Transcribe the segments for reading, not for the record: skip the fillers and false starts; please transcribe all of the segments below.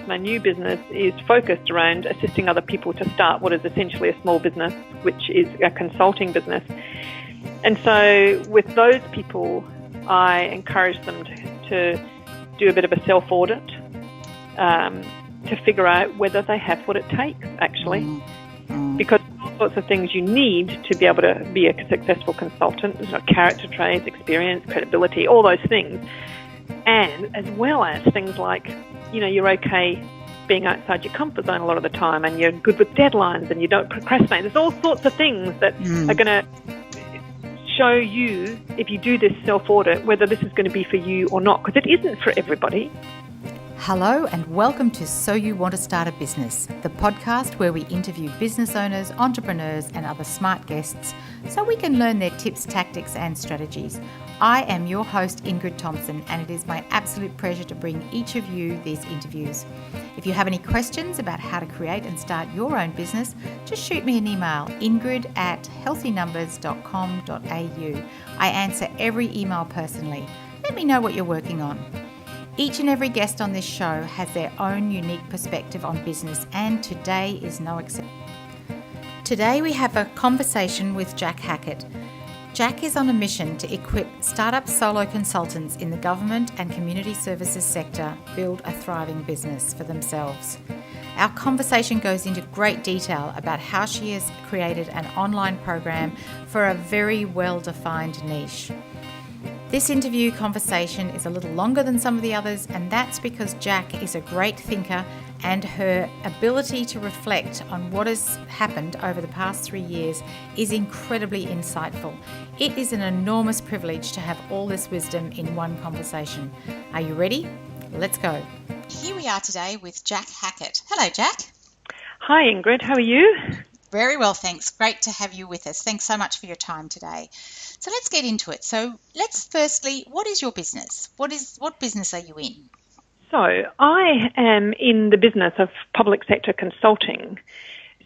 my new business is focused around assisting other people to start what is essentially a small business, which is a consulting business. And so with those people, I encourage them to do a bit of a self-audit to figure out whether they have what it takes, actually. Because all sorts of things you need to be able to be a successful consultant, character traits, experience, credibility, all those things. And as well as things like, you're okay being outside your comfort zone a lot of the time, and you're good with deadlines, and you don't procrastinate. There's all sorts of things that are going to show you, if you do this self-audit, whether this is going to be for you or not, because it isn't for everybody. Hello and welcome to So You Want to Start a Business, the podcast where we interview business owners, entrepreneurs and other smart guests so we can learn their tips, tactics and strategies. I am your host, Ingrid Thompson, and it is my absolute pleasure to bring each of you these interviews. If you have any questions about how to create and start your own business, just shoot me an email, ingrid@healthynumbers.com.au. I answer every email personally. Let me know what you're working on. Each and every guest on this show has their own unique perspective on business, and today is no exception. Today we have a conversation with Jacq Hackett. Jacq is on a mission to equip startup solo consultants in the government and community services sector build a thriving business for themselves. Our conversation goes into great detail about how she has created an online program for a very well-defined niche. This interview conversation is a little longer than some of the others, and that's because Jacq is a great thinker and her ability to reflect on what has happened over the past 3 years is incredibly insightful. It is an enormous privilege to have all this wisdom in one conversation. Are you ready? Let's go. Here we are today with Jacq Hackett. Hello, Jacq. Hi, Ingrid. How are you? Very well, thanks. Great to have you with us. Thanks so much for your time today. So let's get into it. So let's firstly, what is your business? What business are you in? So I am in the business of public sector consulting.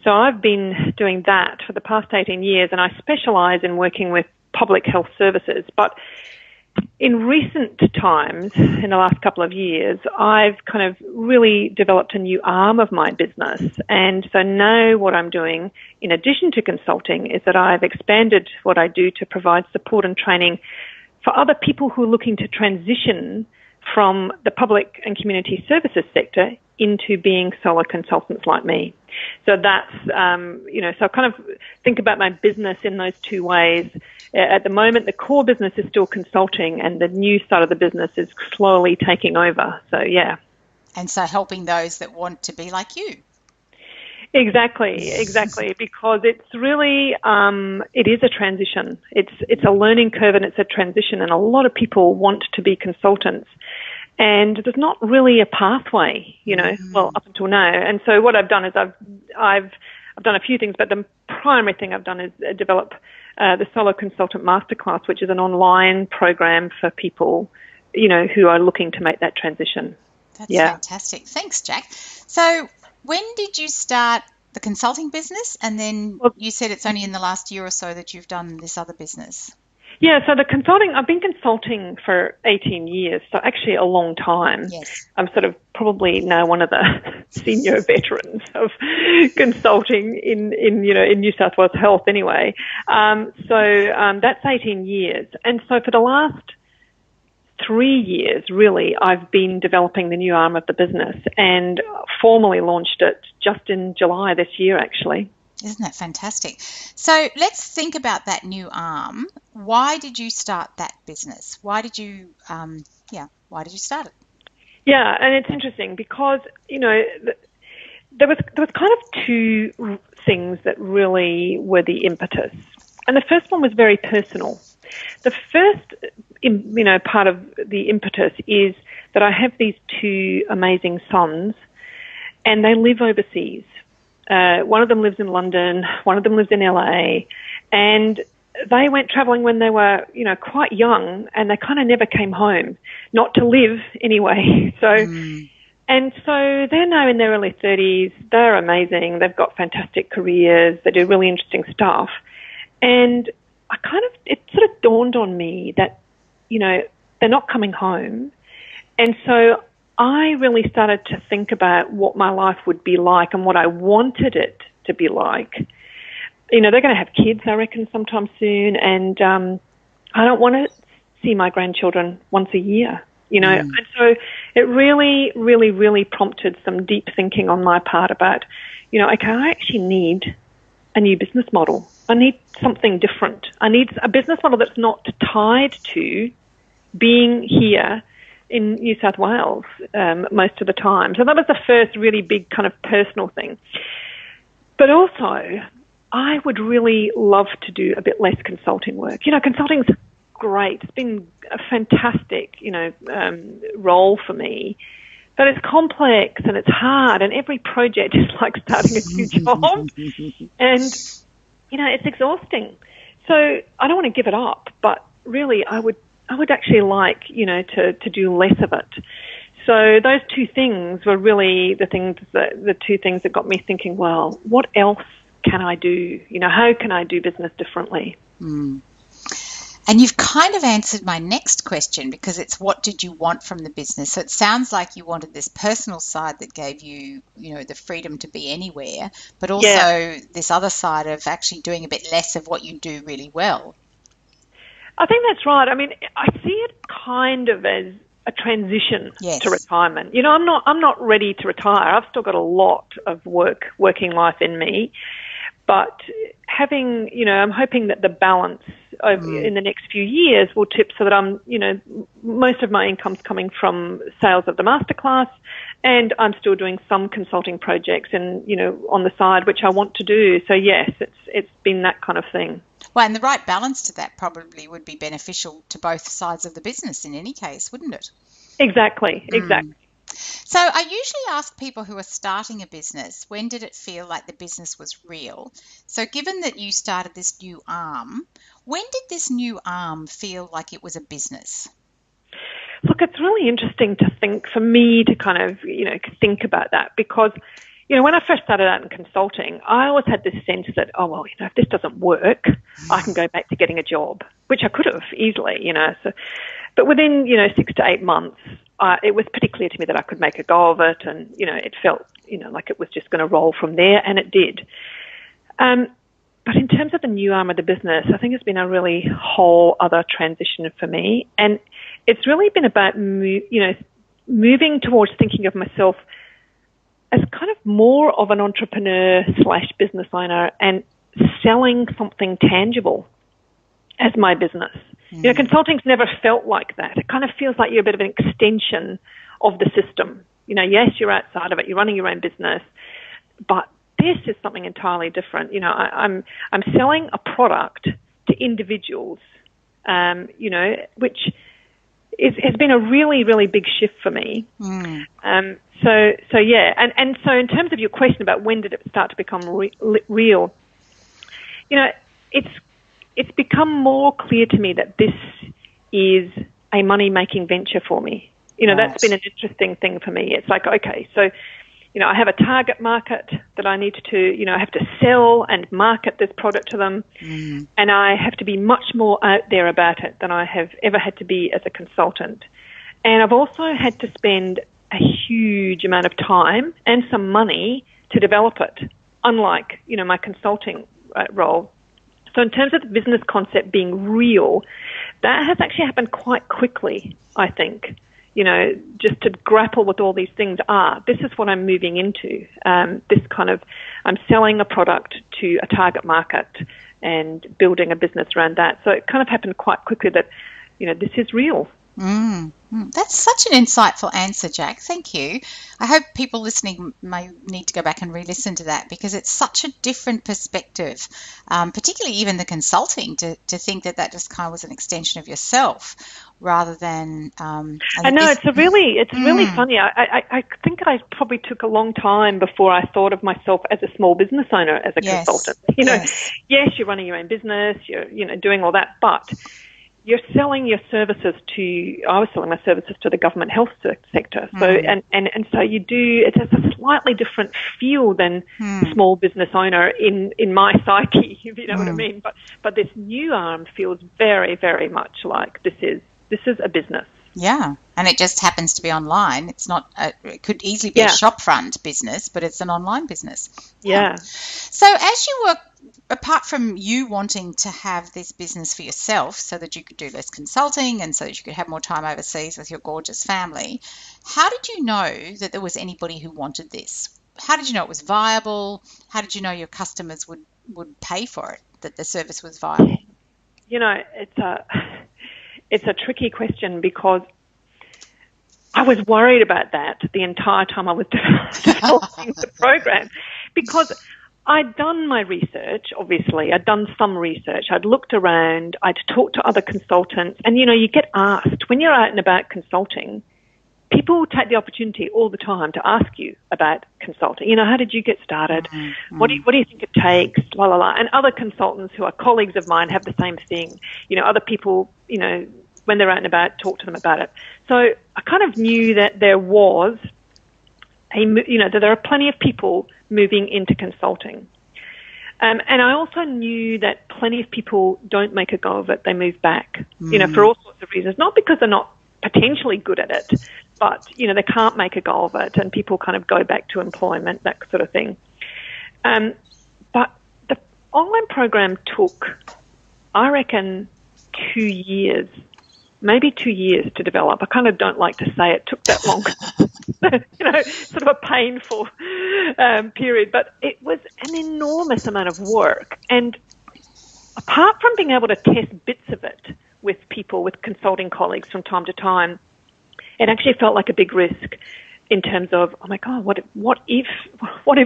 So I've been doing that for the past 18 years, and I specialise in working with public health services. But in recent times, in the last couple of years, I've kind of really developed a new arm of my business. And so now what I'm doing, in addition to consulting, is that I've expanded what I do to provide support and training for other people who are looking to transition from the public and community services sector into being solo consultants like me. So that's, so I kind of think about my business in those two ways. At the moment, the core business is still consulting, and the new side of the business is slowly taking over. So, yeah. And so helping those that want to be like you. Exactly, because it's really, it is a transition. It's a learning curve and it's a transition, and a lot of people want to be consultants. And there's not really a pathway, well, up until now. And so what I've done is I've done a few things, but the primary thing I've done is develop the Solo Consultant Masterclass, which is an online program for people, who are looking to make that transition. That's fantastic. Thanks, Jacq. So when did you start the consulting business? And then you said it's only in the last year or so that you've done this other business. Yeah, so I've been consulting for 18 years, so actually a long time. Yes. I'm sort of probably now one of the senior veterans of consulting in New South Wales Health anyway. That's 18 years. And so for the last 3 years, really, I've been developing the new arm of the business and formally launched it just in July this year, actually. Isn't that fantastic? So let's think about that new arm. Why did you start that business? Why did you start it? Yeah, and it's interesting because, there was kind of two things that really were the impetus. And the first one was very personal. The first, part of the impetus is that I have these two amazing sons, and they live overseas. One of them lives in London, one of them lives in LA, and they went traveling when they were, quite young, and they kind of never came home, not to live anyway. And so they're now in their early 30s. They're amazing. They've got fantastic careers. They do really interesting stuff. And it sort of dawned on me that, they're not coming home. And so I really started to think about what my life would be like and what I wanted it to be like. You know, they're going to have kids, I reckon, sometime soon, and I don't want to see my grandchildren once a year, you know. And so it really, really, really prompted some deep thinking on my part about, you know, okay, I actually need a new business model. I need something different. I need a business model that's not tied to being here in New South Wales most of the time. So that was the first really big kind of personal thing. But also, I would really love to do a bit less consulting work. You know, consulting's great. It's been a fantastic, you know, role for me. But it's complex and it's hard, and every project is like starting a new job. And, you know, it's exhausting. So I don't want to give it up, but really I would actually like, you know, to do less of it. So those two things were really the two things that got me thinking, well, what else can I do? You know, how can I do business differently? And you've kind of answered my next question, because it's what did you want from the business? So it sounds like you wanted this personal side that gave you, you know, the freedom to be anywhere, but also this other side of actually doing a bit less of what you do really well. I think that's right. I mean, I see it kind of as a transition to retirement. You know, I'm not ready to retire. I've still got a lot of working life in me. But having, you know, I'm hoping that the balance in the next few years will tip so that I'm, you know, most of my income's coming from sales of the masterclass, and I'm still doing some consulting projects and, you know, on the side, which I want to do. So yes, it's been that kind of thing. Well, and the right balance to that probably would be beneficial to both sides of the business in any case, wouldn't it? Exactly. So I usually ask people who are starting a business, when did it feel like the business was real? So given that you started this new arm, when did this new arm feel like it was a business? Look, it's really interesting to think, for me to kind of, you know, think about that, because, you know, when I first started out in consulting, I always had this sense that, oh, well, you know, if this doesn't work, I can go back to getting a job, which I could have easily, you know. So, but within, you know, 6 to 8 months, it was pretty clear to me that I could make a go of it, and, you know, it felt, you know, like it was just going to roll from there, and it did. But in terms of the new arm of the business, I think it's been a really whole other transition for me, and it's really been about, moving towards thinking of myself as kind of more of an entrepreneur / business owner and selling something tangible as my business. You know, consulting's never felt like that. It kind of feels like you're a bit of an extension of the system. You know, yes, you're outside of it, you're running your own business, but this is something entirely different. You know, I'm selling a product to individuals, you know, which has been a really, really big shift for me. So yeah, and so in terms of your question about when did it start to become real, you know, it's become more clear to me that this is a money-making venture for me. You know, that's been an interesting thing for me. It's like, okay, so, you know, I have a target market that I need to, you know, I have to sell and market this product to them, and I have to be much more out there about it than I have ever had to be as a consultant. And I've also had to spend a huge amount of time and some money to develop it, unlike, you know, my consulting role. So in terms of the business concept being real, that has actually happened quite quickly, I think. You know, just to grapple with all these things. This is what I'm moving into. This kind of, I'm selling a product to a target market and building a business around that. So it kind of happened quite quickly that, you know, this is real. That's such an insightful answer, Jacq. Thank you. I hope people listening may need to go back and re-listen to that, because it's such a different perspective, particularly even the consulting, to think that just kind of was an extension of yourself rather than... I know, it's really funny. I think I probably took a long time before I thought of myself as a small business owner, as a consultant. You know, yes, you're running your own business, you're, you know, doing all that, but you're selling your services I was selling my services to the government health sector. So, and so you do, it has a slightly different feel than small business owner in my psyche, if you know what I mean. But this new arm feels very, very much like this is a business. Yeah, and it just happens to be online. It's not. It could easily be a shopfront business, but it's an online business. Yeah. So as you were, apart from you wanting to have this business for yourself so that you could do less consulting and so that you could have more time overseas with your gorgeous family, how did you know that there was anybody who wanted this? How did you know it was viable? How did you know your customers would pay for it, that the service was viable? You know, it's a tricky question because I was worried about that the entire time I was developing the program, because I'd done my research, obviously. I'd done some research. I'd looked around. I'd talked to other consultants. And, you know, you get asked, when you're out and about consulting, people take the opportunity all the time to ask you about consulting. You know, how did you get started? Mm-hmm. What do you think it takes? La, la, la. And other consultants who are colleagues of mine have the same thing. You know, other people, you know, when they're out and about, talk to them about it. So I kind of knew that there was that there are plenty of people moving into consulting. And I also knew that plenty of people don't make a go of it. They move back, you know, for all sorts of reasons. Not because they're not potentially good at it, but, you know, they can't make a go of it and people kind of go back to employment, that sort of thing. But the online program took, I reckon, 2 years. Maybe 2 years to develop. I kind of don't like to say it took that long. You know, sort of a painful period. But it was an enormous amount of work. And apart from being able to test bits of it with people, with consulting colleagues from time to time, it actually felt like a big risk in terms of, oh my God, what if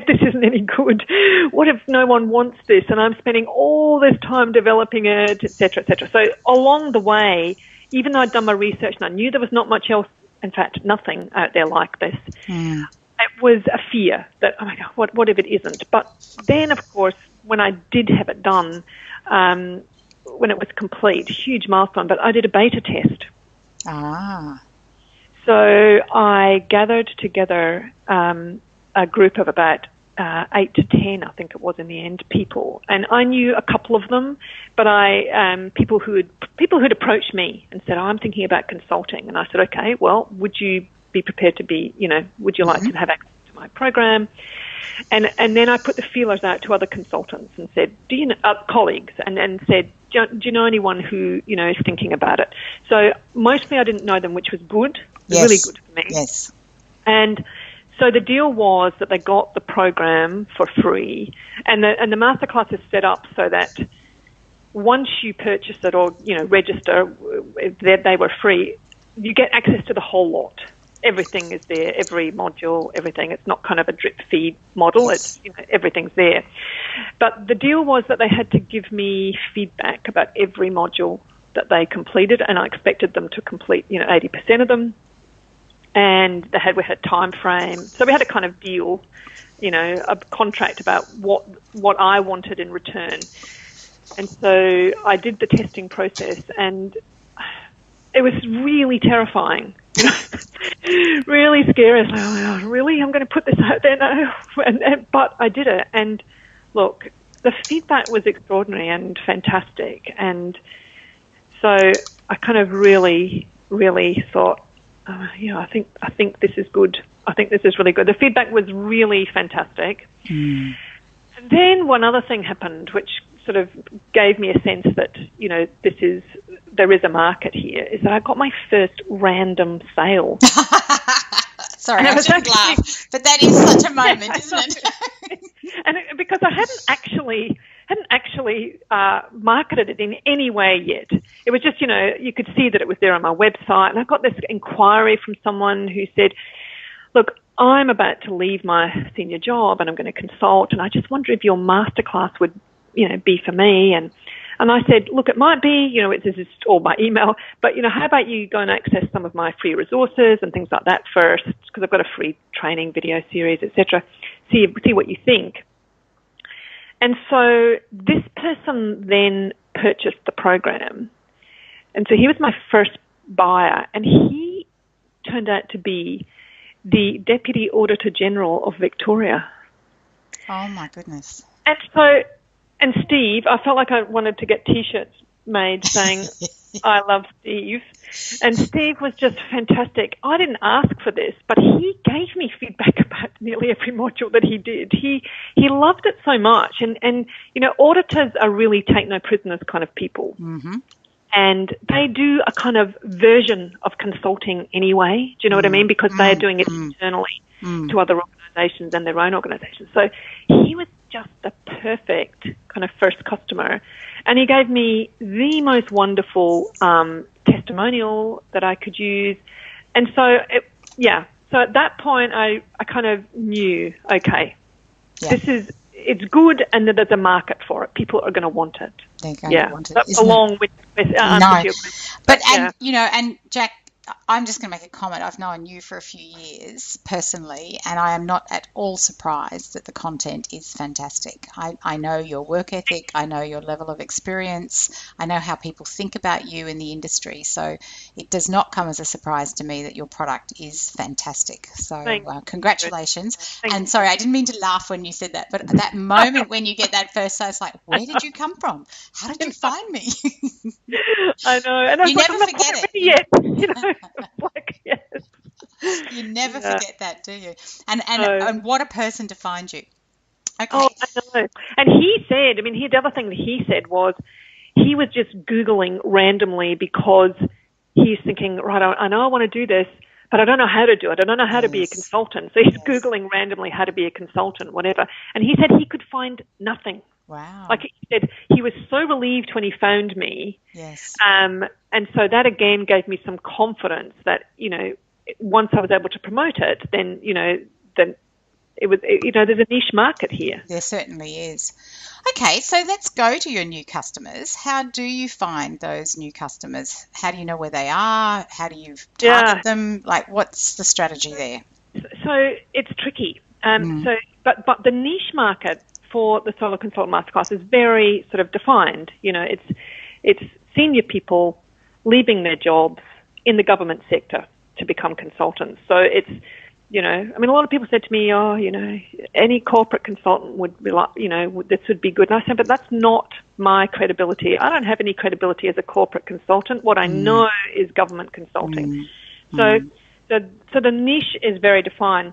this isn't any good? What if no one wants this and I'm spending all this time developing it, et cetera, et cetera. So along the way, even though I'd done my research and I knew there was not much else, in fact, nothing out there like this, it was a fear that, oh my God, what if it isn't? But then, of course, when I did have it done, when it was complete, huge milestone, but I did a beta test. So I gathered together a group of about 8 to 10, I think it was in the end, people, and I knew a couple of them, but people who'd approached me and said, oh, I'm thinking about consulting, and I said, okay, well, would you be prepared to be, you know, would you like to have access to my program? And then I put the feelers out to other consultants and said, do you know, colleagues, and said, do you know anyone who, you know, is thinking about it? So mostly I didn't know them, which was good, really good for me. Yes. And so the deal was that they got the program for free, and the masterclass is set up so that once you purchase it or, you know, register, they were free, you get access to the whole lot. Everything is there, every module, everything. It's not kind of a drip feed model. It's, you know, everything's there. But the deal was that they had to give me feedback about every module that they completed, and I expected them to complete, you know, 80% of them. And we had a time frame. So we had a kind of deal, you know, a contract about what I wanted in return. And so I did the testing process, and it was really terrifying. Really scary. I was like, oh my God, really? I'm going to put this out there now? But I did it. And look, the feedback was extraordinary and fantastic. And so I kind of really, really thought, I think this is good. I think this is really good. The feedback was really fantastic. And then one other thing happened, which sort of gave me a sense that, you know, there is a market here, is that I got my first random sale. Sorry, I shouldn't laugh, but that is such a moment, isn't it? And because I hadn't actually marketed it in any way yet. It was just, you know, you could see that it was there on my website, and I got this inquiry from someone who said, look, I'm about to leave my senior job and I'm going to consult, and I just wonder if your masterclass would, you know, be for me. And I said, look, it might be, you know, this is all by email, but, you know, how about you go and access some of my free resources and things like that first, because I've got a free training video series, etc. See what you think. And so this person then purchased the program. And so he was my first buyer, and he turned out to be the Deputy Auditor General of Victoria. Oh, my goodness. And Steve, I felt like I wanted to get T-shirts made saying, I love Steve. And Steve was just fantastic. I didn't ask for this, but he gave me feedback about nearly every module that he did. He loved it so much. And auditors are really take no prisoners kind of people. Mm-hmm. And they do a kind of version of consulting anyway. Do you know what I mean? Because they're doing it internally to other organisations and their own organisations. So he was just the perfect kind of first customer. And he gave me the most wonderful testimonial that I could use. And so, so at that point, I kind of knew, okay, it's good and that there's a market for it. People are going to want it. They're going to want it. That's along with no. But, and Jacq, I'm just going to make a comment. I've known you for a few years personally, and I am not at all surprised that the content is fantastic. I know your work ethic. I know your level of experience. I know how people think about you in the industry. So it does not come as a surprise to me that your product is fantastic. So congratulations. And sorry, I didn't mean to laugh when you said that, but at that moment when you get that first, I was like, where did you come from? How did you find me? I know. And I you never forget it. Yet, yes. You never forget that, do you? And what a person to find you. Okay. Oh, I know. And he said, the other thing that he said was he was just Googling randomly because he's thinking, right, I know I want to do this, but I don't know how to do it. I don't know how to be a consultant. So he's Googling randomly how to be a consultant, whatever. And he said he could find nothing. Wow. Like he said, he was so relieved when he found me. Yes. And so that again gave me some confidence that, once I was able to promote it, then, then it was, there's a niche market here. There certainly is. Okay, so let's go to your new customers. How do you find those new customers? How do you know where they are? How do you target them? Like, what's the strategy there? So it's tricky. But the niche market for the Solo Consultant Masterclass is very sort of defined. It's senior people leaving their jobs in the government sector to become consultants. So it's, a lot of people said to me, any corporate consultant would be like, this would be good. And I said, but that's not my credibility. I don't have any credibility as a corporate consultant. What I know is government consulting. So the niche is very defined.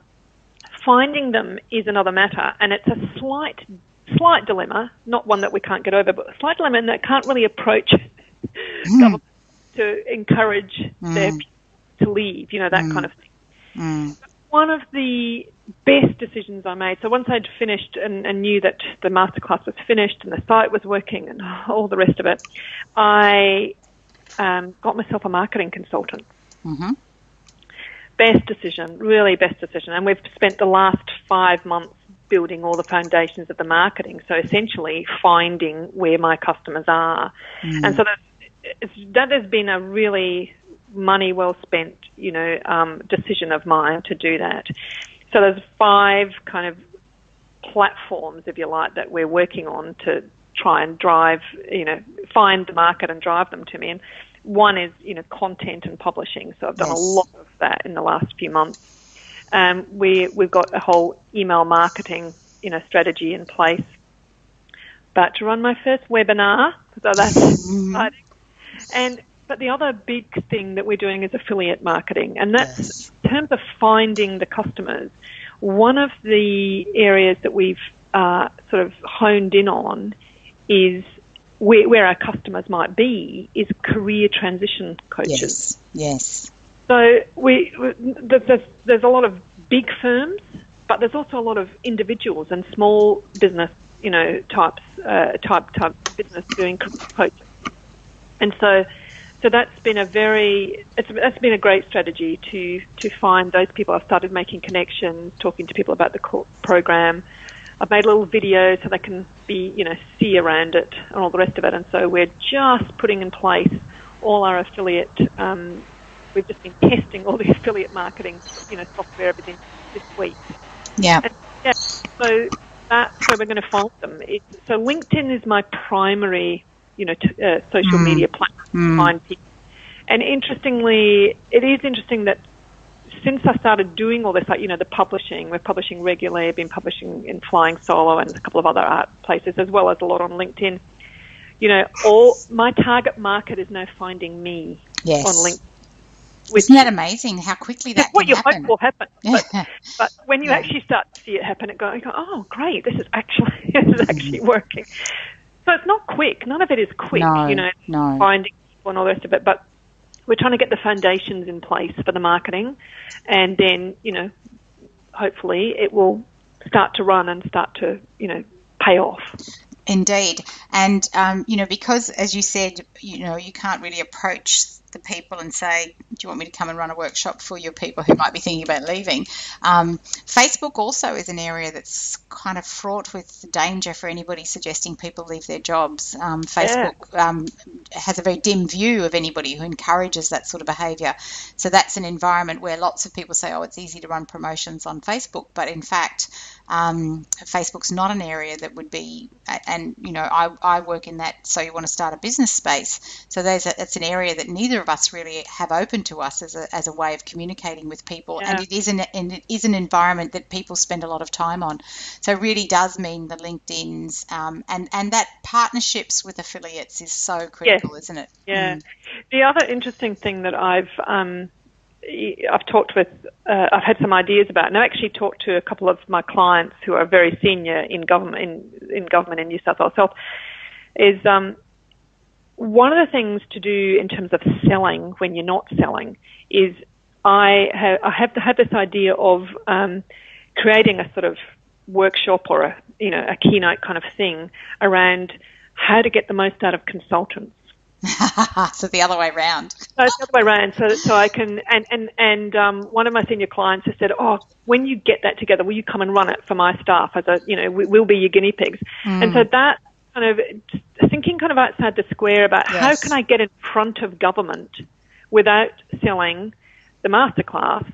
Finding them is another matter, and it's a slight dilemma, not one that we can't get over, but a slight dilemma, and that can't really approach government to encourage their people to leave, that kind of thing. One of the best decisions I made, so once I'd finished and knew that the masterclass was finished and the site was working and all the rest of it, I got myself a marketing consultant. Mm-hmm. Best decision, really best decision. And we've spent the last 5 months building all the foundations of the marketing. So essentially finding where my customers are. And so that has been a really money well spent, decision of mine to do that. So there's 5 kind of platforms, if you like, that we're working on to try and drive, find the market and drive them to me. And one is, content and publishing. So I've done a lot of that in the last few months. We've got a whole email marketing, strategy in place. But to run my first webinar, so that's exciting. But the other big thing that we're doing is affiliate marketing, and that's in terms of finding the customers. One of the areas that we've sort of honed in on is where our customers might be is career transition coaches. Yes. So there's a lot of big firms, but there's also a lot of individuals and small business, type business doing coaching. And so that's been a great strategy to find those people. I've started making connections, talking to people about the program. I've made little videos so they can be, see around it and all the rest of it. And so we're just putting in place all our affiliate. We've just been testing all the affiliate marketing, software, everything this week. Yeah. And, so that's where we're going to find them. So LinkedIn is my primary, social media platform to find people. And interestingly, it is interesting that since I started doing all this, the publishing, we're publishing regularly, I've been publishing in Flying Solo and a couple of other art places, as well as a lot on LinkedIn. all my target market is now finding me on LinkedIn. Isn't that amazing how quickly that what can you happen? hope will happen. But when you actually start to see it happen, you go, oh, great, this is actually working. So it's not quick. None of it is quick, No. finding people and all the rest of it. But we're trying to get the foundations in place for the marketing, and then, hopefully it will start to run and start to, pay off. Indeed. And, because, as you said, you can't really approach the people and say, do you want me to come and run a workshop for your people who might be thinking about leaving? Facebook also is an area that's kind of fraught with danger for anybody suggesting people leave their jobs. Facebook has a very dim view of anybody who encourages that sort of behaviour. So that's an environment where lots of people say, oh, it's easy to run promotions on Facebook. But in fact, Facebook's not an area that would be, and I work in that, so you want to start a business space. So it's an area that neither of us really have open to us as a way of communicating with people, and it is an environment that people spend a lot of time on. So it really does mean the LinkedIn's and that partnerships with affiliates is so critical, isn't it? Yeah. The other interesting thing that I've talked with, I've had some ideas about, and I've actually talked to a couple of my clients who are very senior in government in New South Wales Health, is one of the things to do in terms of selling when you're not selling is I have had this idea of creating a sort of workshop or a keynote kind of thing around how to get the most out of consultants. So the other way around. So it's the other way around. So I can, and one of my senior clients has said, oh, when you get that together, will you come and run it for my staff we'll be your guinea pigs. And so that kind of thinking kind of outside the square about how can I get in front of government without selling the masterclass,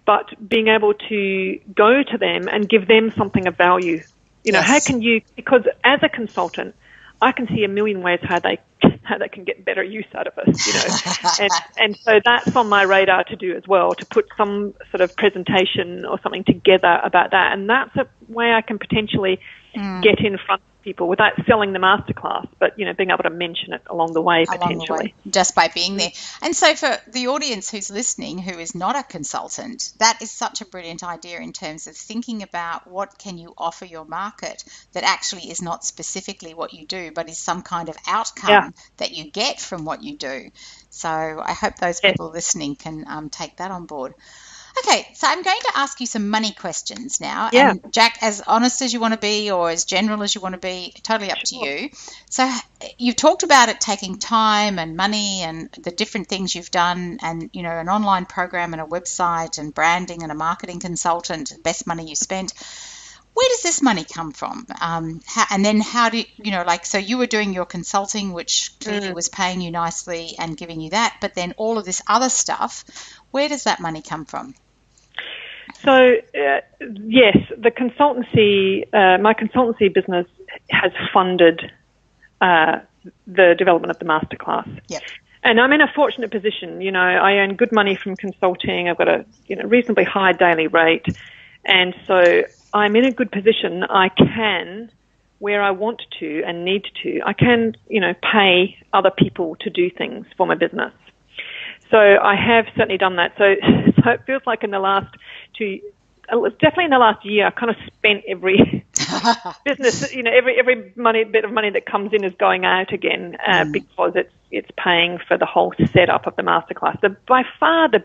but being able to go to them and give them something of value. How can you, because as a consultant, I can see a million ways how they can get better use out of us, and so that's on my radar to do as well, to put some sort of presentation or something together about that, and that's a way I can potentially get in front of people without selling the masterclass, but being able to mention it along the way potentially, just by being there. And so for the audience who's listening who is not a consultant, that is such a brilliant idea in terms of thinking about what can you offer your market that actually is not specifically what you do, but is some kind of outcome that you get from what you do. So I hope those people listening can take that on board. Okay, so I'm going to ask you some money questions now. Yeah. And Jacq, as honest as you want to be or as general as you want to be, totally up to you. So you've talked about it taking time and money and the different things you've done and, an online program and a website and branding and a marketing consultant, best money you spent. Where does this money come from? And then how do so you were doing your consulting, which clearly was paying you nicely and giving you that, but then all of this other stuff, where does that money come from? So, yes, the consultancy, my consultancy business has funded the development of the masterclass. Yep. And I'm in a fortunate position. I earn good money from consulting. I've got a reasonably high daily rate. And so I'm in a good position. I can, where I want to and need to, I can, pay other people to do things for my business. So I have certainly done that. So it feels like in the last definitely in the last year, I kind of spent every business, every bit of money that comes in is going out again because it's paying for the whole setup of the masterclass. By far the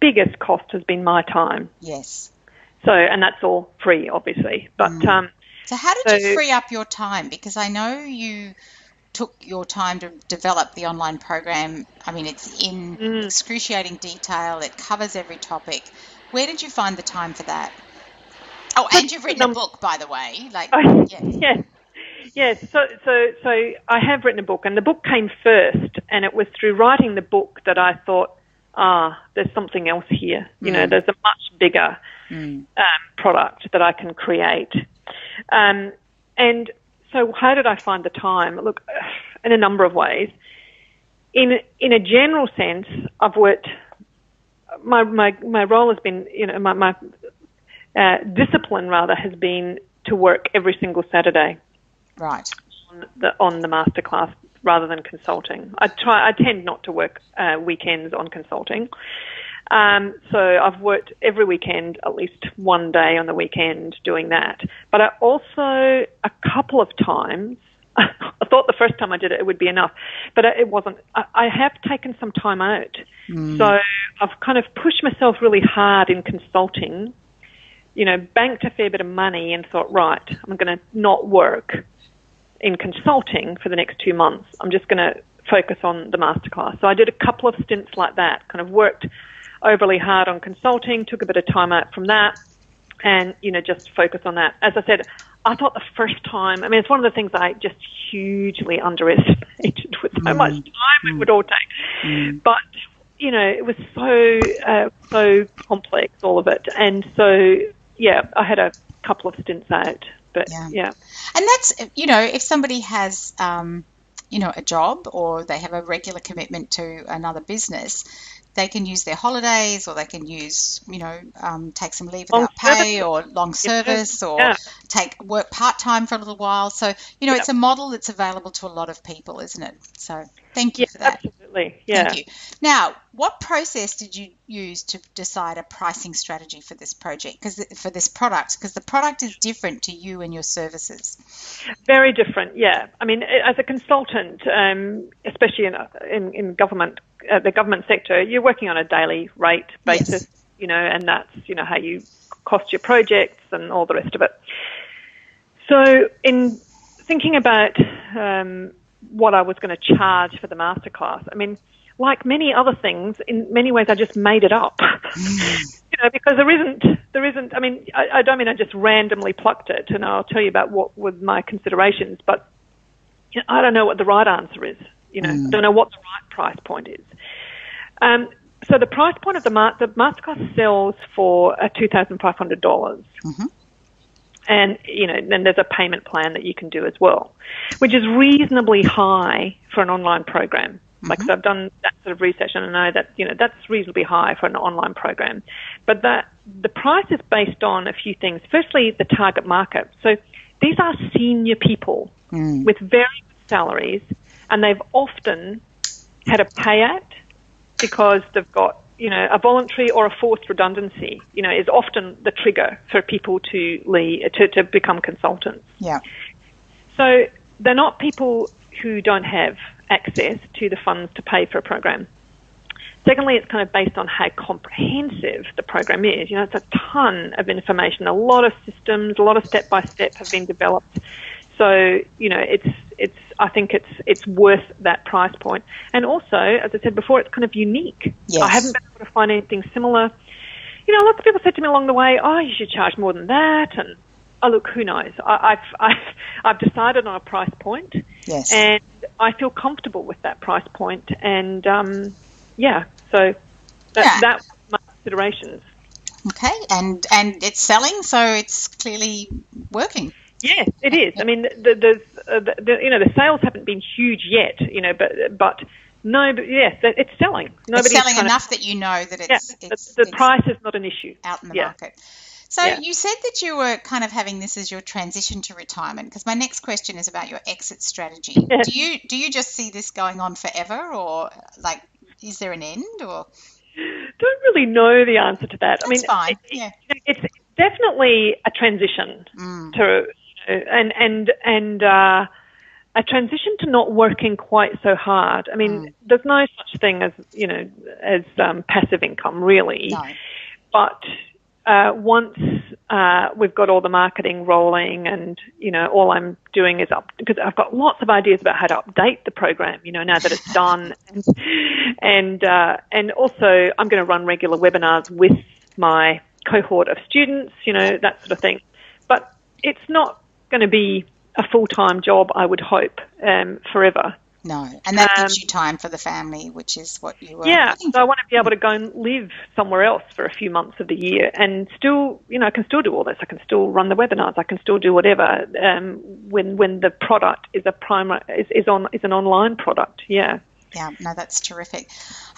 biggest cost has been my time. Yes. So, and that's all free, obviously. But so how did you free up your time? Because I know you took your time to develop the online program. I mean, it's in excruciating detail. It covers every topic. Where did you find the time for that? Oh, and you've written a book, by the way. Yes. So I have written a book, and the book came first, and it was through writing the book that I thought, there's something else here. There's a much bigger product that I can create. And so how did I find the time? Look, in a number of ways. In a general sense, I've worked. My role has been, my discipline rather has been to work every single Saturday. Right. on the masterclass rather than consulting. I tend not to work weekends on consulting. So I've worked every weekend, at least one day on the weekend doing that. But I also, a couple of times, I thought the first time I did it, it would be enough, but it wasn't. I have taken some time out. So I've kind of pushed myself really hard in consulting, banked a fair bit of money and thought, right, I'm going to not work in consulting for the next 2 months. I'm just going to focus on the masterclass. So I did a couple of stints like that, kind of worked overly hard on consulting, took a bit of time out from that, and, just focus on that. As I said, I thought the first time, it's one of the things I just hugely underestimated with how much time it would all take. But, it was so complex, all of it. And so, I had a couple of stints out. But, yeah. And that's, if somebody has, a job or they have a regular commitment to another business, they can use their holidays, or they can use, take some leave without pay, or long service, or work part-time for a little while. So, it's a model that's available to a lot of people, isn't it? So thank you for that. Absolutely, yeah. Thank you. Now, what process did you use to decide a pricing strategy for this project, for this product? Because the product is different to you and your services. Very different, yeah. As a consultant, especially in government, the government sector, you're working on a daily rate basis, and that's, how you cost your projects and all the rest of it. So in thinking about what I was going to charge for the masterclass, like many other things, in many ways I just made it up, because there isn't, I don't mean I just randomly plucked it, and I'll tell you about what were my considerations, but I don't know what the right answer is. I don't know what the right price point is. So the price point of the masterclass sells for $2,500. Mm-hmm. And, then there's a payment plan that you can do as well, which is reasonably high for an online program. Mm-hmm. So I've done that sort of research, and I know that, that's reasonably high for an online program. But the price is based on a few things. Firstly, the target market. So these are senior people with very good salaries, and they've often had a payout because they've got, a voluntary or a forced redundancy, is often the trigger for people to become consultants. Yeah. So they're not people who don't have access to the funds to pay for a program. Secondly, it's kind of based on how comprehensive the program is. It's a ton of information, a lot of systems, a lot of step-by-step have been developed. So, I think it's worth that price point. And also, as I said before, it's kind of unique. Yes. I haven't been able to find anything similar. Lots of people said to me along the way, oh, you should charge more than that. And, oh, look, who knows? I've decided on a price point. Yes. And I feel comfortable with that price point. And, so that was my considerations. Okay. And it's selling, so it's clearly working. Yes, it is. The sales haven't been huge yet, but yes, it's selling. It's selling enough that that the price is not an issue out in the market. So you said that you were kind of having this as your transition to retirement, because my next question is about your exit strategy. Yes. Do you just see this going on forever, or is there an end, or? Don't really know the answer to that. That's fine. It's definitely a transition to. And a transition to not working quite so hard. There's no such thing as passive income, really. No. But once we've got all the marketing rolling, and all I'm doing is because I've got lots of ideas about how to update the program. Now that it's done, and also I'm going to run regular webinars with my cohort of students. That sort of thing. But it's not going to be a full-time job, I would hope, forever. No, and that gives you time for the family, which is what you were looking for. So I want to be able to go and live somewhere else for a few months of the year, and still, I can still do all this. I can still run the webinars. I can still do whatever when the product is is an online product. Yeah. Yeah. No, that's terrific.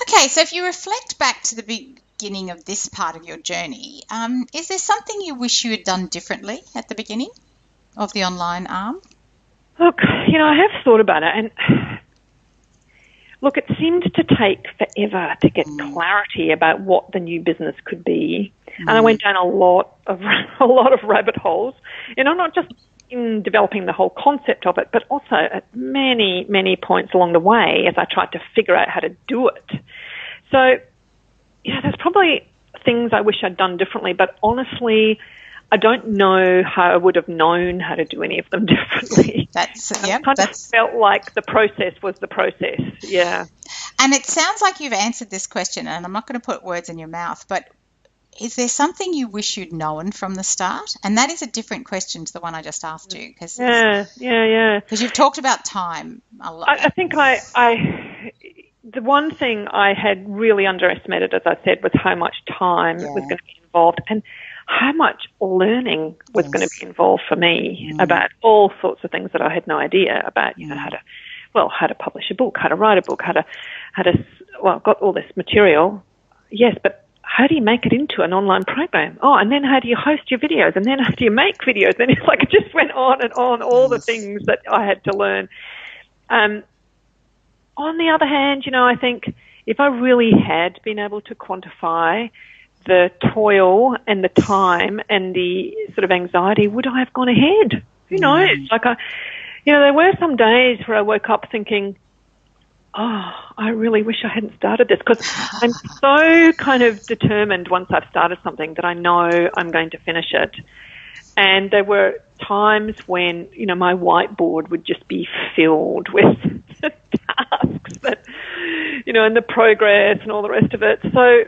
Okay, so if you reflect back to the beginning of this part of your journey, is there something you wish you had done differently at the beginning of the online arm? Look, I have thought about it, and look, it seemed to take forever to get clarity about what the new business could be, and I went down a lot of rabbit holes. Not just in developing the whole concept of it, but also at many, many points along the way as I tried to figure out how to do it. So, there's probably things I wish I'd done differently, but honestly, I don't know how I would have known how to do any of them differently. Felt like the process was the process, yeah. And it sounds like you've answered this question, and I'm not going to put words in your mouth, but is there something you wish you'd known from the start? And that is a different question to the one I just asked you. Because you've talked about time a lot. I think the one thing I had really underestimated, as I said, was how much time was going to be involved and how much learning was going to be involved for me about all sorts of things that I had no idea about, how to publish a book, how to write a book, got all this material. Yes, but how do you make it into an online program? Oh, and then how do you host your videos? And then how do you make videos? And it's like it just went on and on, all the things that I had to learn. On the other hand, I think if I really had been able to quantify the toil and the time and the sort of anxiety, would I have gone ahead? Who knows? There were some days where I woke up thinking, I really wish I hadn't started this, because I'm so kind of determined once I've started something that I know I'm going to finish it. And there were times when, my whiteboard would just be filled with the tasks that, and the progress and all the rest of it. So,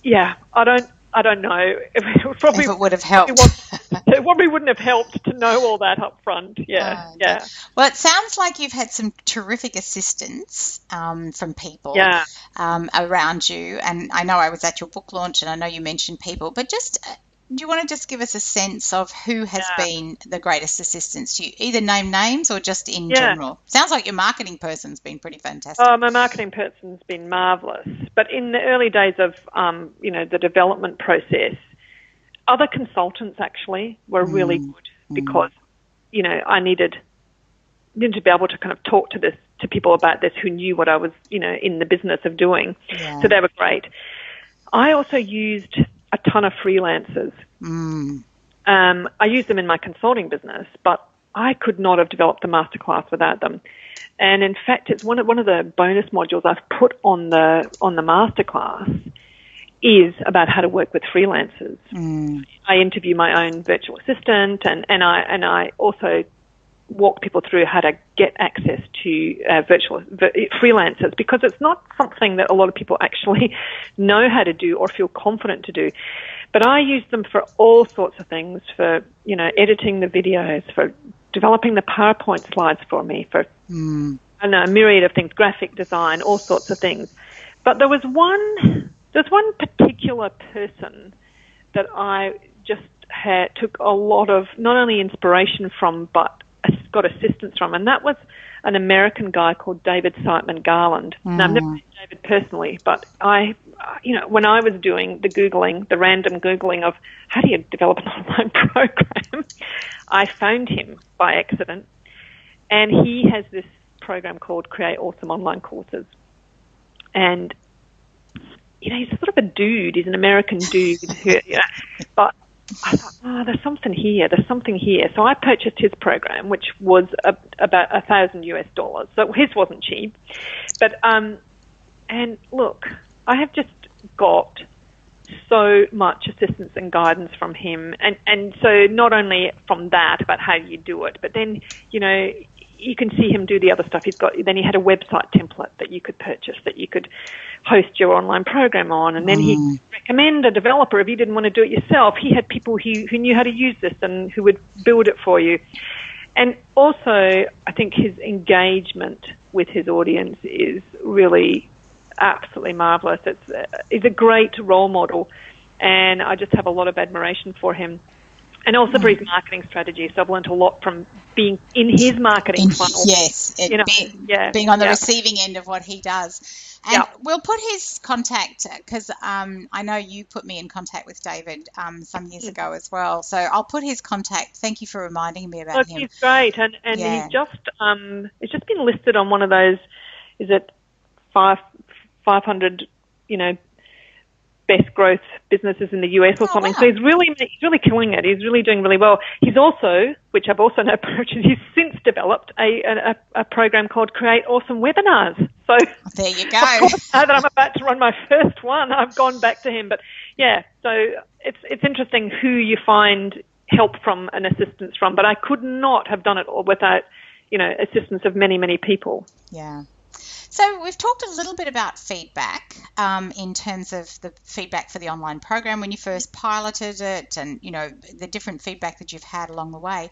yeah, I don't know. If it would have helped. It probably wouldn't have helped to know all that up front. Yeah. Well, it sounds like you've had some terrific assistance from people around you. And I know I was at your book launch and I know you mentioned people, but just do you want to just give us a sense of who has been the greatest assistance to you? Either name names or just in general. Sounds like your marketing person's been pretty fantastic. Oh, my marketing person's been marvellous. But in the early days of, the development process, other consultants actually were really good because, I needed to be able to kind of talk to people about this who knew what I was, in the business of doing. Yeah. So they were great. I also used a ton of freelancers. I use them in my consulting business, but I could not have developed the masterclass without them. And in fact, it's one of the bonus modules I've put on the masterclass is about how to work with freelancers. I interview my own virtual assistant, and I also walk people through how to get access to virtual freelancers, because it's not something that a lot of people actually know how to do or feel confident to do. But I use them for all sorts of things, for, editing the videos, for developing the PowerPoint slides for me, for a myriad of things, graphic design, all sorts of things. But there's one particular person that I just took a lot of not only inspiration from, but got assistance from, and that was an American guy called David Siteman Garland. Now, I've never met David personally, but when I was doing the random Googling of how do you develop an online program, I found him by accident, and he has this program called Create Awesome Online Courses. And, he's sort of a dude. He's an American dude, but I thought, there's something here. So I purchased his program, which was about $1,000 US. So his wasn't cheap. But, and look, I have just got so much assistance and guidance from him. And so not only from that about how you do it, but then, you can see him do the other stuff. Then he had a website template that you could purchase, that you could host your online program on, and then he recommend a developer if you didn't want to do it yourself. He had people who knew how to use this and who would build it for you. And also, I think his engagement with his audience is really absolutely marvelous. He's a great role model, and I just have a lot of admiration for him. And also for his marketing strategy. So I've learned a lot from being in his marketing funnel. Yes, being on the receiving end of what he does. And we'll put his contact, because I know you put me in contact with David some years ago as well. So I'll put his contact. Thank you for reminding me about him. He's great, and he's just it's just been listed on one of those. Is it 500? Best growth businesses in the US or something. Wow. So he's really killing it. He's really doing really well. He's also, which I've also now purchased, he's since developed a program called Create Awesome Webinars. So there you go. Now that I'm about to run my first one, I've gone back to him. But yeah, so it's interesting who you find help from and assistance from. But I could not have done it all without, assistance of many, many people. Yeah. So we've talked a little bit about feedback in terms of the feedback for the online program when you first piloted it and, the different feedback that you've had along the way.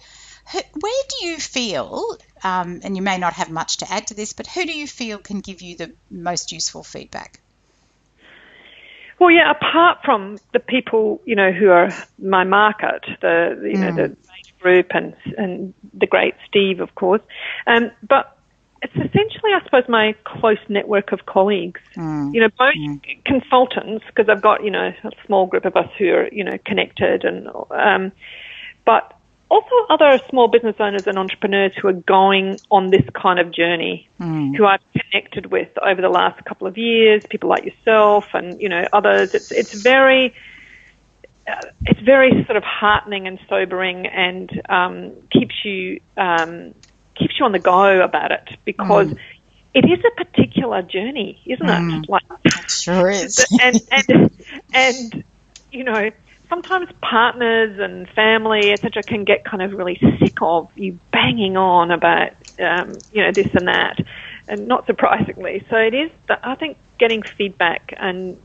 Where do you feel, and you may not have much to add to this, but who do you feel can give you the most useful feedback? Well, yeah, apart from the people, who are my market, the major group and the great Steve, of course, but it's essentially, I suppose, my close network of colleagues, both consultants, because I've got, a small group of us who are, connected, and but also other small business owners and entrepreneurs who are going on this kind of journey, who I've connected with over the last couple of years, people like yourself and, others. It's very sort of heartening and sobering and keeps you on the go about it, because it is a particular journey, isn't it? It sure is. and sometimes partners and family, etc., can get kind of really sick of you banging on about this and that, and not surprisingly. So it is, I think, getting feedback and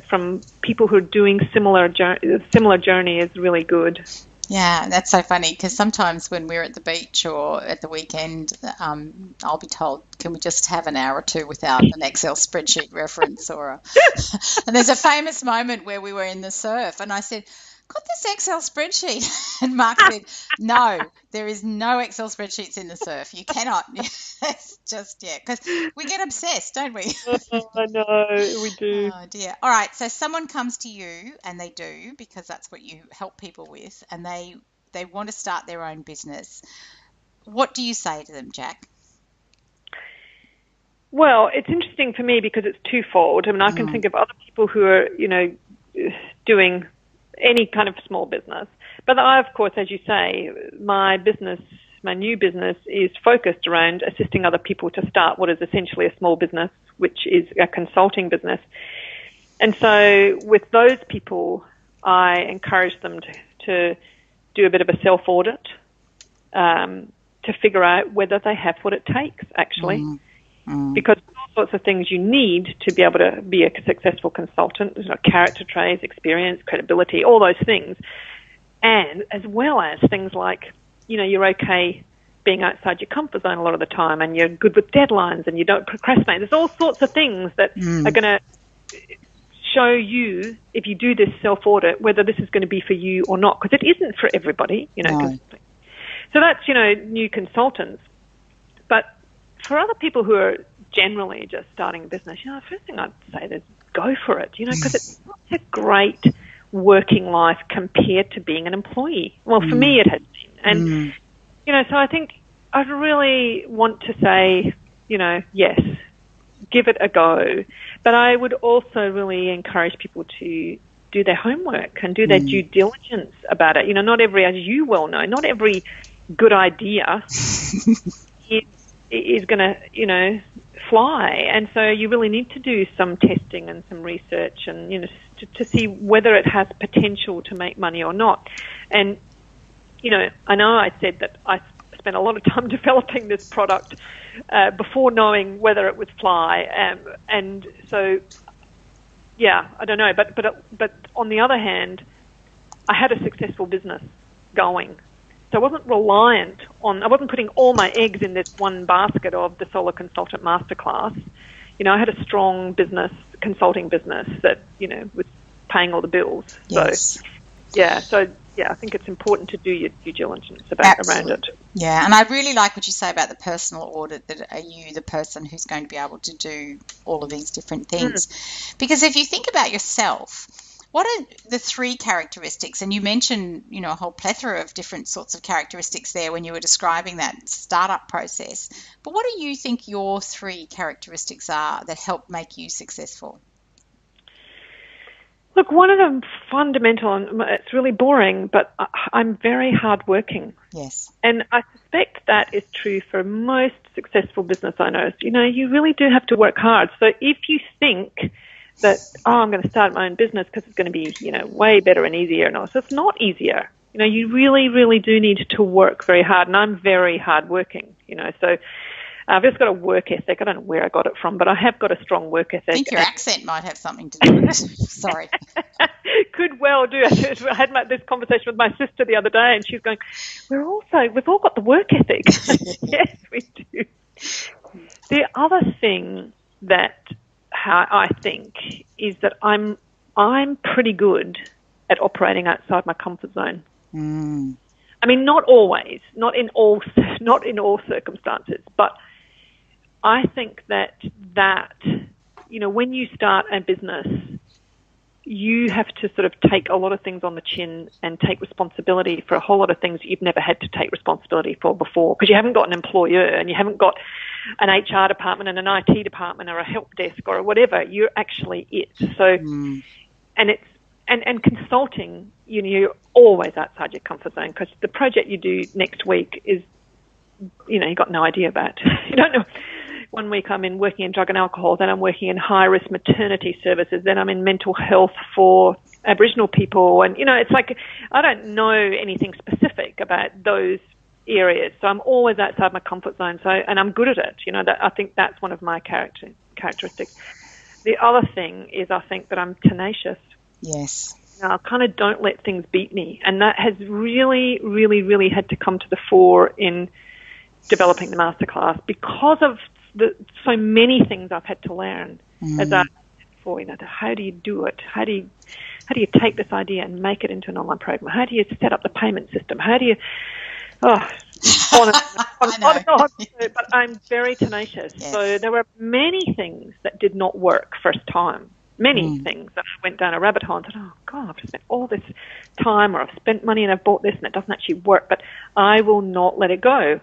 from people who are doing similar journey is really good. Yeah, that's so funny, because sometimes when we're at the beach or at the weekend, I'll be told, can we just have an hour or two without an Excel spreadsheet reference? And there's a famous moment where we were in the surf and I said, got this Excel spreadsheet? And Mark said, no, there is no Excel spreadsheets in the surf. You cannot. It's just, because we get obsessed, don't we? I know, we do. Oh, dear. All right, so someone comes to you, and they do, because that's what you help people with, and they want to start their own business. What do you say to them, Jacq? Well, it's interesting for me because it's twofold. I mean, I can think of other people who are, doing any kind of small business. But I, of course, as you say, my new business is focused around assisting other people to start what is essentially a small business, which is a consulting business. And so with those people, I encourage them to do a bit of a self-audit, to figure out whether they have what it takes, actually. Because there's all sorts of things you need to be able to be a successful consultant. There's character traits, experience, credibility, all those things. And as well as things like, you're okay being outside your comfort zone a lot of the time, and you're good with deadlines, and you don't procrastinate. There's all sorts of things that are going to show you, if you do this self-audit, whether this is going to be for you or not, because it isn't for everybody, No. So that's, new consultants. But for other people who are generally just starting a business, the first thing I'd say is go for it, because it's not a great working life compared to being an employee. Well, for me it has been. And, so I think I'd really want to say, yes, give it a go. But I would also really encourage people to do their homework and do their due diligence about it. Not every, as you well know, not every good idea is going to, fly. And so you really need to do some testing and some research and, to see whether it has potential to make money or not. And, I know I said that I spent a lot of time developing this product before knowing whether it would fly. And so, I don't know. But on the other hand, I had a successful business going. So I wasn't reliant on, I wasn't putting all my eggs in this one basket of the Solar Consultant Masterclass. I had a strong consulting business that, was paying all the bills. Yes. So I think it's important to do your due diligence around it. Yeah, and I really like what you say about the personal audit, that are you the person who's going to be able to do all of these different things? Because if you think about yourself, what are the 3 characteristics? And you mentioned, a whole plethora of different sorts of characteristics there when you were describing that startup process. But what do you think your 3 characteristics are that help make you successful? Look, one of them fundamental, and it's really boring, but I'm very hardworking. Yes. And I suspect that is true for most successful business owners. You really do have to work hard. So if you think that, I'm going to start my own business because it's going to be, way better and easier. No, so it's not easier. You really, really do need to work very hard. And I'm very hardworking, so I've just got a work ethic. I don't know where I got it from, but I have got a strong work ethic. I think your accent might have something to do with it. Sorry. Could well do. I had this conversation with my sister the other day, and she's going, we've all got the work ethic. Yes, we do. The other thing that I think is that I'm pretty good at operating outside my comfort zone. I mean, not always, not in all circumstances, but I think that when you start a business, you have to sort of take a lot of things on the chin and take responsibility for a whole lot of things that you've never had to take responsibility for before, because you haven't got an employer and you haven't got an HR department and an IT department or a help desk or whatever. You're actually it. So, and consulting, you're always outside your comfort zone, because the project you do next week is, you've got no idea about. You don't know. One week I'm working in drug and alcohol, then I'm working in high-risk maternity services, then I'm in mental health for Aboriginal people. And, it's like I don't know anything specific about those areas. So I'm always outside my comfort zone. And I'm good at it. I think that's one of my characteristics. The other thing is I think that I'm tenacious. Yes. I kind of don't let things beat me. And that has really, really, really had to come to the fore in developing the masterclass, because of so many things I've had to learn as I said before. How do you do it? How do you take this idea and make it into an online program? How do you set up the payment system? How do you on and on. But I'm very tenacious. Yes. So there were many things that did not work first time. Many things that I went down a rabbit hole and thought, oh God, I've spent all this time, or I've spent money and I've bought this and it doesn't actually work. But I will not let it go.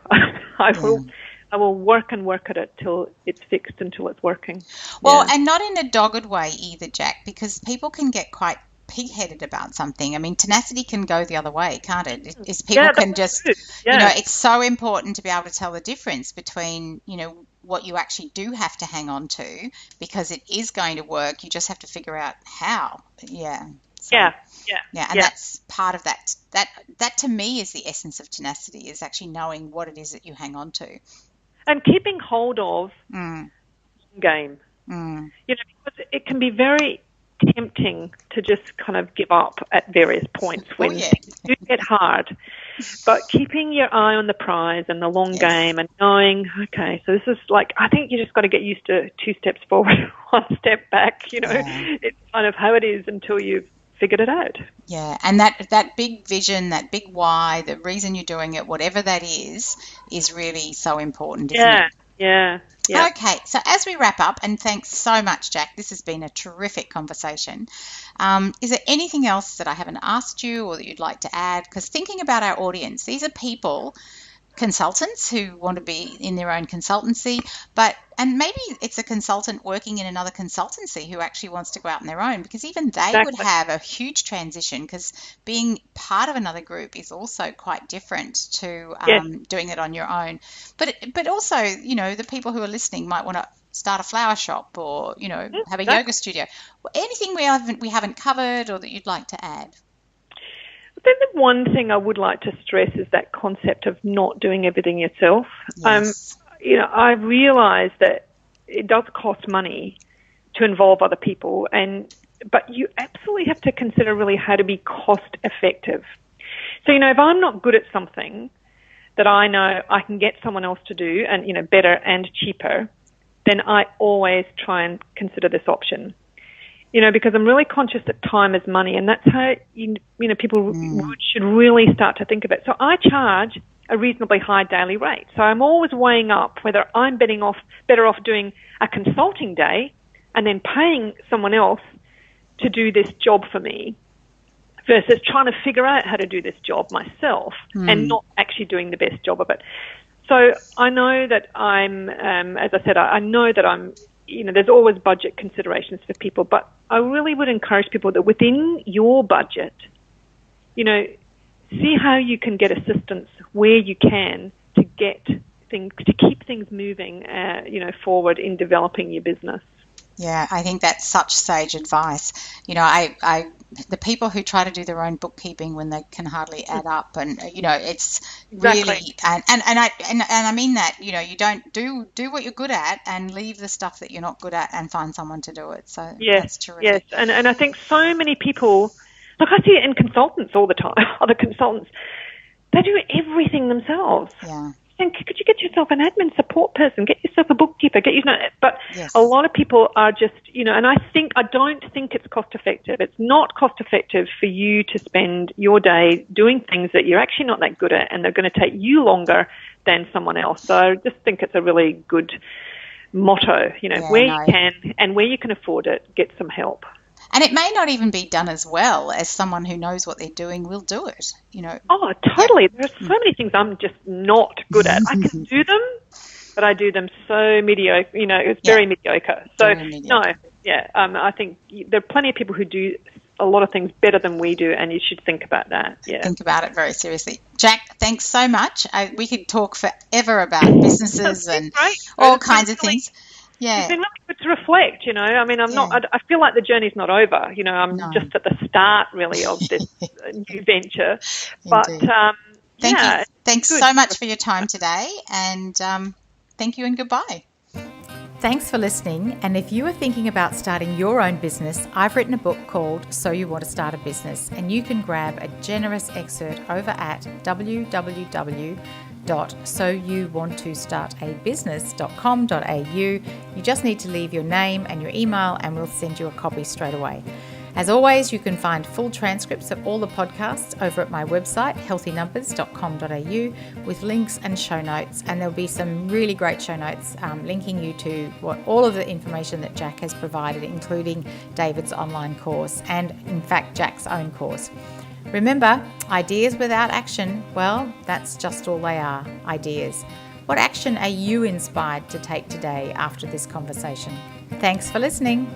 I will work and work at it till it's fixed, until it's working. Well, and not in a dogged way either, Jacq, because people can get quite pig-headed about something. I mean, tenacity can go the other way, can't it? People can just, it's so important to be able to tell the difference between, what you actually do have to hang on to, because it is going to work. You just have to figure out how. Yeah. So, and that's part of that. That to me is the essence of tenacity, is actually knowing what it is that you hang on to. And keeping hold of game. Because it can be very tempting to just kind of give up at various points when things do get hard. But keeping your eye on the prize and the long game, and knowing, okay, so this is like, I think you just got to get used to 2 steps forward, 1 step back. It's kind of how it is until you've figured it out. Yeah, and that big vision, that big why, the reason you're doing it, whatever that is really so important, isn't it? Yeah. Okay, so as we wrap up, and thanks so much, Jacq, this has been a terrific conversation. Is there anything else that I haven't asked you or that you'd like to add? Because thinking about our audience, these are people, consultants who want to be in their own consultancy, and maybe it's a consultant working in another consultancy who actually wants to go out on their own, because even they would have a huge transition, because being part of another group is also quite different to doing it on your own. But also, the people who are listening might want to start a flower shop or, have a yoga studio. Anything we haven't covered or that you'd like to add? Then the one thing I would like to stress is that concept of not doing everything yourself. Yes. I realise that it does cost money to involve other people, but you absolutely have to consider really how to be cost effective. So, if I'm not good at something that I know I can get someone else to do, and, better and cheaper, then I always try and consider this option. because I'm really conscious that time is money, and that's how, people should really start to think of it. So I charge a reasonably high daily rate. So I'm always weighing up whether I'm better off doing a consulting day and then paying someone else to do this job for me versus trying to figure out how to do this job myself and not actually doing the best job of it. So I know that I'm, as I said, I know that I'm, there's always budget considerations for people, but I really would encourage people that within your budget, see how you can get assistance where you can to get things, to keep things moving, forward in developing your business. Yeah, I think that's such sage advice. The people who try to do their own bookkeeping when they can hardly add up, and it's really, and I mean that, you don't do what you're good at and leave the stuff that you're not good at and find someone to do it. So that's terrific. Yes, and I think so many people, like I see it in consultants all the time, other consultants, they do everything themselves. Yeah. Think, could you get yourself an admin support person? Get yourself a bookkeeper. But yes. A lot of people are just, and I don't think it's cost effective. It's not cost effective for you to spend your day doing things that you're actually not that good at, and they're going to take you longer than someone else. So I just think it's a really good motto. You can and where you can afford it, get some help. And it may not even be done as well as someone who knows what they're doing will do it, Oh, totally. Yeah. There are so many things I'm just not good at. I can do them, but I do them so mediocre. It's very mediocre. So, I think there are plenty of people who do a lot of things better than we do, and you should think about that. Yeah. Think about it very seriously. Jacq, thanks so much. We could talk forever about businesses and all kinds of things. Yeah. It's been really good to reflect, I feel like the journey's not over, I'm just at the start really of this new venture. But, thank you. Thanks so much for your time today, and thank you and goodbye. Thanks for listening. And if you are thinking about starting your own business, I've written a book called So You Want to Start a Business, and you can grab a generous excerpt over at www.soyouwanttostartabusiness.com.au. You just need to leave your name and your email, and we'll send you a copy straight away. As always, you can find full transcripts of all the podcasts over at my website, healthynumbers.com.au, with links and show notes. And there'll be some really great show notes linking you to all of the information that Jacq has provided, including David's online course and, in fact, Jack's own course. Remember, ideas without action, well, that's just all they are, ideas. What action are you inspired to take today after this conversation? Thanks for listening.